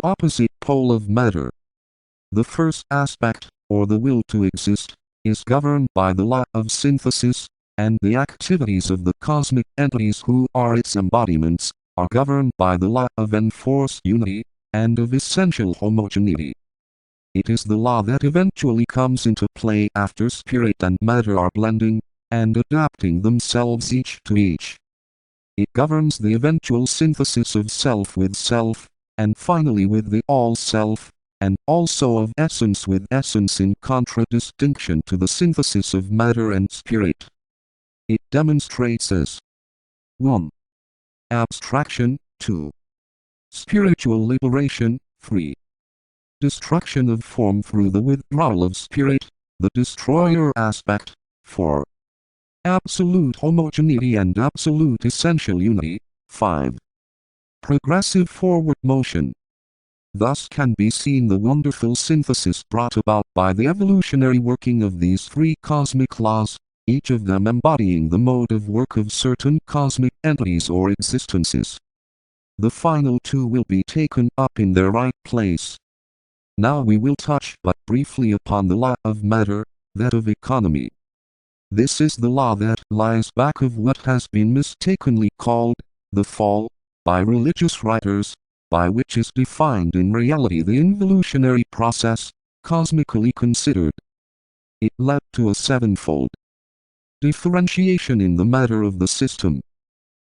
opposite pole of matter. The first aspect, or the will to exist, is governed by the law of synthesis, and the activities of the cosmic entities who are its embodiments, are governed by the law of enforced unity, and of essential homogeneity. It is the law that eventually comes into play after spirit and matter are blending, and adapting themselves each to each. It governs the eventual synthesis of self with self, and finally with the all-self, and also of essence with essence in contradistinction to the synthesis of matter and spirit. It demonstrates as 1. Abstraction, 2. Spiritual liberation, 3. Destruction of form through the withdrawal of spirit, the destroyer aspect, 4. Absolute homogeneity and absolute essential unity, 5. Progressive forward motion. Thus can be seen the wonderful synthesis brought about by the evolutionary working of these three cosmic laws, each of them embodying the mode of work of certain cosmic entities or existences. The final two will be taken up in their right place. Now we will touch but briefly upon the law of matter, that of economy. This is the law that lies back of what has been mistakenly called the fall, by religious writers, by which is defined in reality the involutionary process, cosmically considered. It led to a sevenfold differentiation in the matter of the system.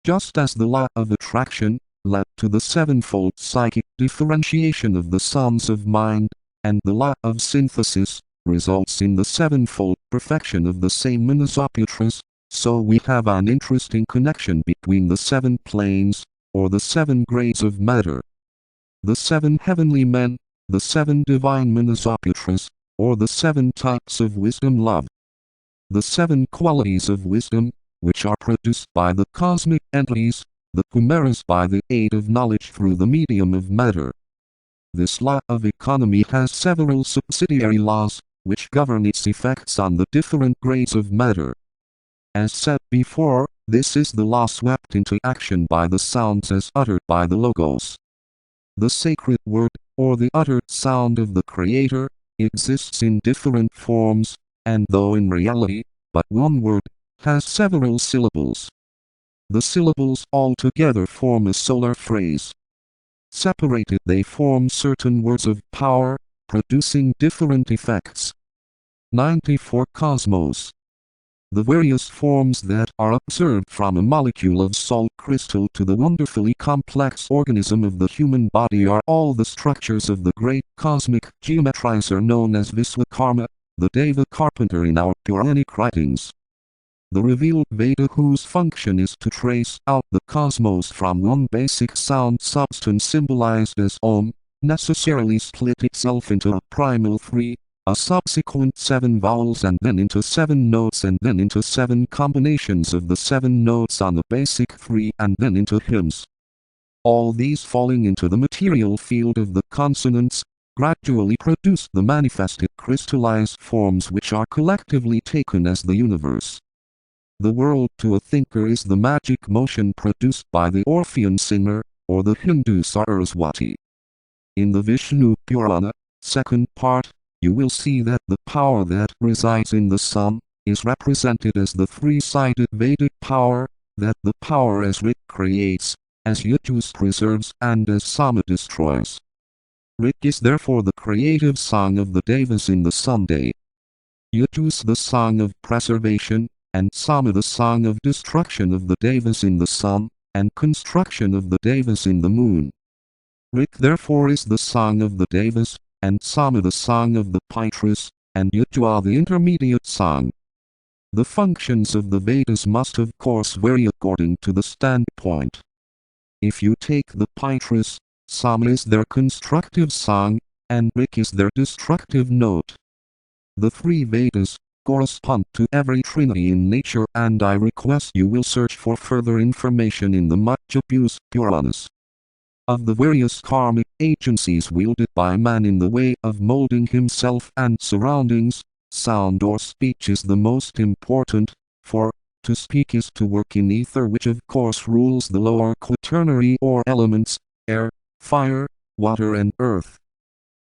Just as the law of attraction led to the sevenfold psychic differentiation of the sons of mind, and the law of synthesis results in the sevenfold perfection of the same Manasaputras, so we have an interesting connection between the seven planes, or the seven grades of matter. The seven heavenly men, the seven divine Manasaputras, or the seven types of wisdom love. The seven qualities of wisdom, which are produced by the cosmic entities, the Kumaras by the aid of knowledge through the medium of matter. This law of economy has several subsidiary laws, which govern its effects on the different grades of matter. As said before, this is the law swept into action by the sounds as uttered by the Logos. The sacred word, or the uttered sound of the Creator, exists in different forms, and though in reality, but one word, has several syllables. The syllables all together form a solar phrase. Separated they form certain words of power, producing different effects. 94 Cosmos. The various forms that are observed from a molecule of salt crystal to the wonderfully complex organism of the human body are all the structures of the great cosmic geometrizer known as Viswakarma, the Deva Carpenter in our Puranic writings. The revealed Veda, whose function is to trace out the cosmos from one basic sound substance symbolized as Om, necessarily split itself into a primal three, a subsequent 7 vowels and then into 7 notes and then into 7 combinations of the 7 notes on the basic 3 and then into hymns. All these falling into the material field of the consonants, gradually produce the manifested crystallized forms which are collectively taken as the universe. The world to a thinker is the magic motion produced by the Orphean singer, or the Hindu Saraswati. In the Vishnu Purana, second part, you will see that the power that resides in the sun, is represented as the three-sided Vedic power, that the power as Rik creates, as Yajus preserves and as Sama destroys. Rik is therefore the creative song of the Devas in the Sunday. Yajus the song of preservation, and Sama the song of destruction of the Devas in the sun, and construction of the Devas in the moon. Rik therefore is the song of the Devas, and Sama the song of the Pitras, and Yajua the intermediate song. The functions of the Vedas must of course vary according to the standpoint. If you take the Pitras, Sama is their constructive song, and Rik is their destructive note. The three Vedas correspond to every trinity in nature, and I request you will search for further information in the Madhya Puranas. Of the various karmic agencies wielded by man in the way of molding himself and surroundings, sound or speech is the most important, for to speak is to work in ether, which of course rules the lower quaternary or elements, air, fire, water and earth.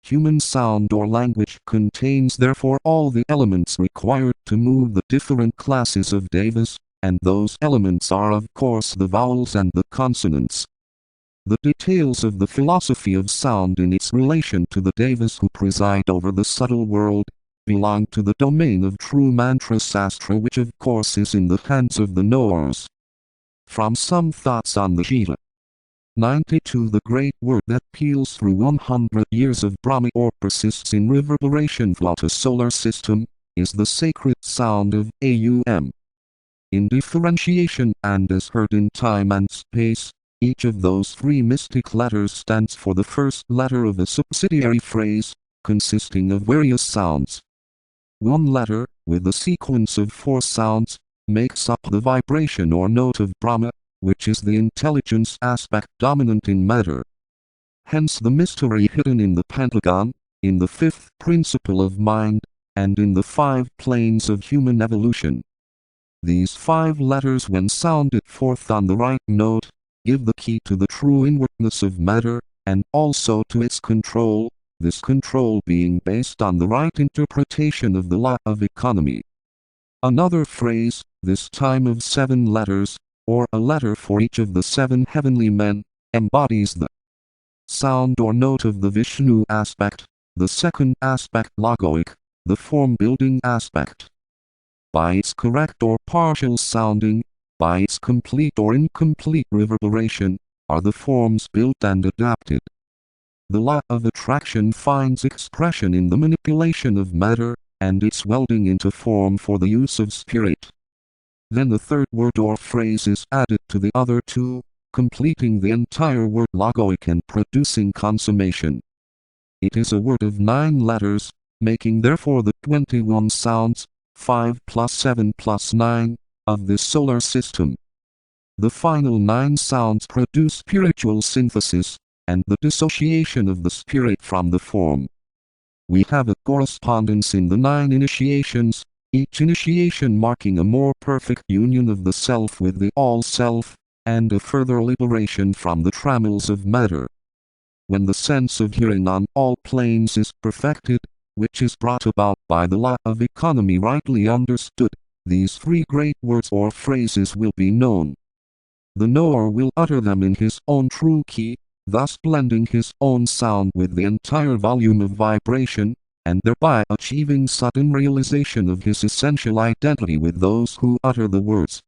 Human sound or language contains therefore all the elements required to move the different classes of devas, and those elements are of course the vowels and the consonants. The details of the philosophy of sound in its relation to the devas who preside over the subtle world, belong to the domain of true mantra sastra, which of course is in the hands of the knowers. From some thoughts on the Gita. 92. The great word that peals through 100 years of Brahmi or persists in reverberation throughout a solar system, is the sacred sound of Aum. In differentiation and as heard in time and space, each of those three mystic letters stands for the first letter of a subsidiary phrase, consisting of various sounds. One letter, with a sequence of 4 sounds, makes up the vibration or note of Brahma, which is the intelligence aspect dominant in matter. Hence the mystery hidden in the pentagon, in the 5th principle of mind, and in the 5 planes of human evolution. These 5 letters, when sounded forth on the right note, give the key to the true inwardness of matter, and also to its control, this control being based on the right interpretation of the law of economy. Another phrase, this time of 7 letters, or a letter for each of the 7 heavenly men, embodies the sound or note of the Vishnu aspect, the second aspect logoic, the form-building aspect. By its correct or partial sounding, by its complete or incomplete reverberation, are the forms built and adapted. The law of attraction finds expression in the manipulation of matter, and its welding into form for the use of spirit. Then the third word or phrase is added to the other 2, completing the entire word logoic and producing consummation. It is a word of 9 letters, making therefore the 21 sounds, 5 plus 7 plus 9, of this solar system. The final 9 sounds produce spiritual synthesis, and the dissociation of the spirit from the form. We have a correspondence in the 9 initiations, each initiation marking a more perfect union of the self with the all-self, and a further liberation from the trammels of matter. When the sense of hearing on all planes is perfected, which is brought about by the law of economy rightly understood, these 3 great words or phrases will be known. The knower will utter them in his own true key, thus blending his own sound with the entire volume of vibration, and thereby achieving sudden realization of his essential identity with those who utter the words.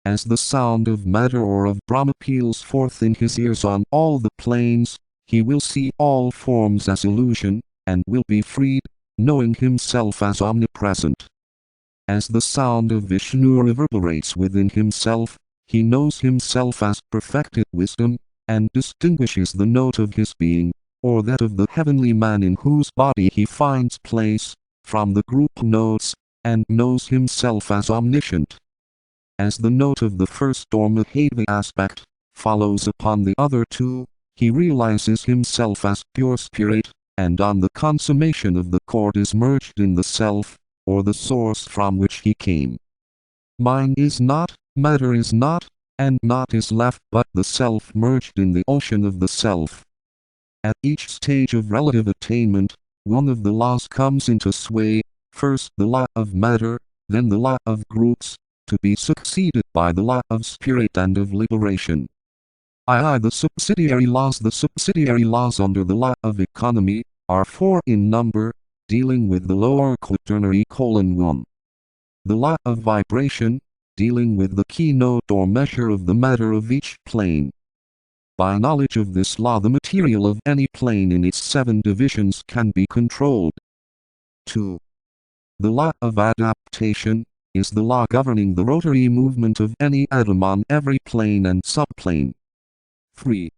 As the sound of matter or of Brahma peals forth in his ears on all the planes, he will see all forms as illusion, and will be freed, knowing himself as omnipresent. As the sound of Vishnu reverberates within himself, he knows himself as perfected wisdom, and distinguishes the note of his being, or that of the heavenly man in whose body he finds place, from the group notes, and knows himself as omniscient. As the note of the first or Mahava aspect follows upon the other 2, he realizes himself as pure spirit, and on the consummation of the chord is merged in the self, or the source from which he came. Mind is not, matter is not, and naught is left but the self merged in the ocean of the self. At each stage of relative attainment, one of the laws comes into sway, first the law of matter, then the law of groups, to be succeeded by the law of spirit and of liberation. The subsidiary laws under the law of economy, are 4 in number, dealing with the lower quaternary: 1. The law of vibration, dealing with the keynote or measure of the matter of each plane. By knowledge of this law the material of any plane in its 7 divisions can be controlled. 2. The law of adaptation, is the law governing the rotary movement of any atom on every plane and subplane. 3.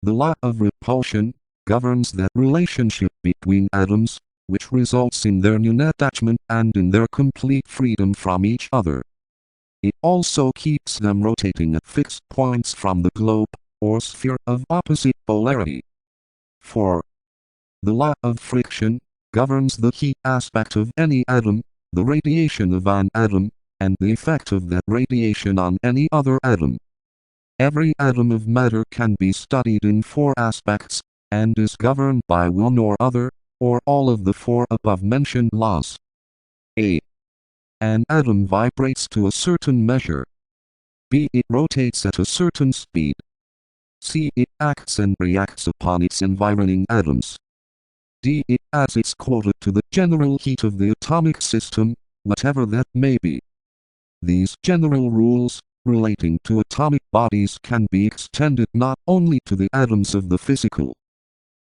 The law of repulsion, governs that relationship between atoms, which results in their non-attachment and in their complete freedom from each other. It also keeps them rotating at fixed points from the globe, or sphere of opposite polarity. 4. The law of friction, governs the heat aspect of any atom, the radiation of an atom, and the effect of that radiation on any other atom. Every atom of matter can be studied in 4 aspects, and is governed by one or other, or all of the four above-mentioned laws. A. An atom vibrates to a certain measure. B. It rotates at a certain speed. C. It acts and reacts upon its environing atoms. D. It adds its quota to the general heat of the atomic system, whatever that may be. These general rules, relating to atomic bodies, can be extended not only to the atoms of the physical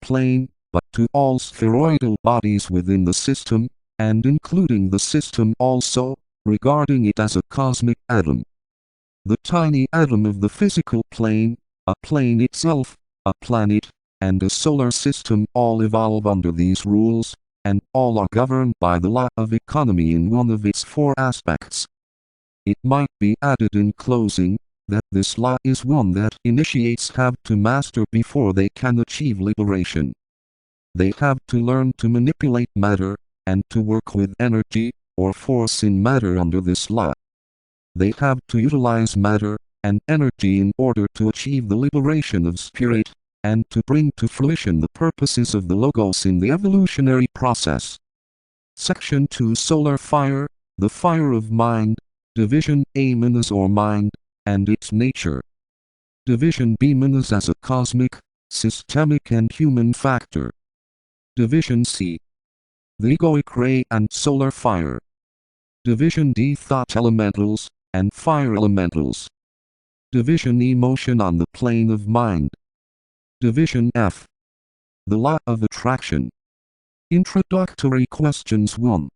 plane, but to all spheroidal bodies within the system, and including the system also, regarding it as a cosmic atom. The tiny atom of the physical plane, a plane itself, a planet, and a solar system all evolve under these rules, and all are governed by the law of economy in one of its four aspects. It might be added in closing, that this law is one that initiates have to master before they can achieve liberation. They have to learn to manipulate matter, and to work with energy, or force in matter under this law. They have to utilize matter and energy in order to achieve the liberation of spirit, and to bring to fruition the purposes of the Logos in the evolutionary process. Section 2 Solar Fire, the Fire of Mind. Division A. Manas or Mind, and its nature. Division B. Manas as a cosmic, systemic and human factor. Division C. The egoic ray and solar fire. Division D. Thought elementals, and fire elementals. Division E. Motion on the plane of mind. Division F. The law of attraction. Introductory questions 1.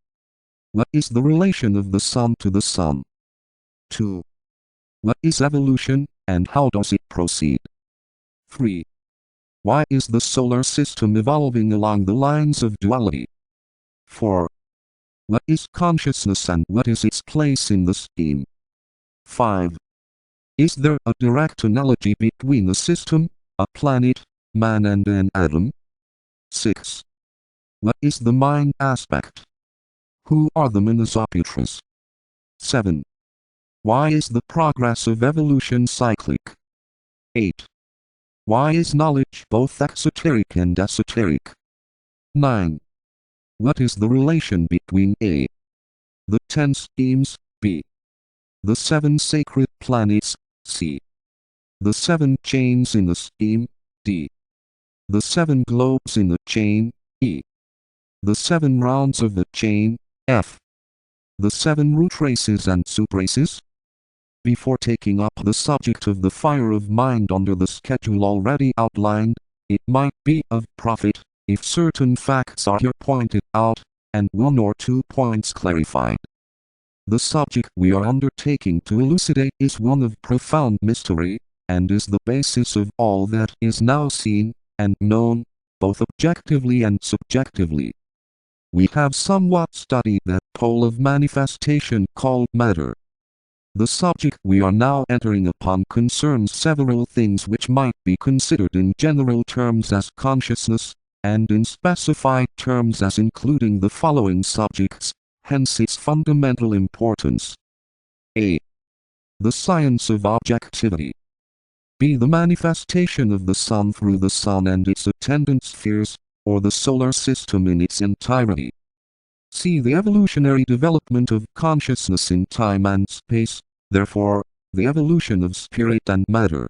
What is the relation of the sun to the sun? 2. What is evolution, and how does it proceed? 3. Why is the solar system evolving along the lines of duality? 4. What is consciousness and what is its place in the scheme? 5. Is there a direct analogy between a system, a planet, man and an atom? 6. What is the mind aspect? Who are the Manasaputras? 7. Why is the progress of evolution cyclic? 8. Why is knowledge both exoteric and esoteric? 9. What is the relation between A. the 10 schemes, B. the 7 sacred planets, C. the 7 chains in the scheme, D. the 7 globes in the chain, E. the 7 rounds of the chain, F. the 7 root races and subraces? Before taking up the subject of the fire of mind under the schedule already outlined, it might be of profit, if certain facts are here pointed out, and 1 or 2 points clarified. The subject we are undertaking to elucidate is one of profound mystery, and is the basis of all that is now seen, and known, both objectively and subjectively. We have somewhat studied that pole of manifestation called matter. The subject we are now entering upon concerns several things which might be considered in general terms as consciousness, and in specified terms as including the following subjects, hence its fundamental importance. A. The science of objectivity. B. The manifestation of the sun through the sun and its attendant spheres, or the solar system in its entirety. C. The evolutionary development of consciousness in time and space, therefore, the evolution of spirit and matter.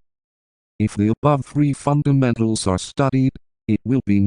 If the above 3 fundamentals are studied, it will be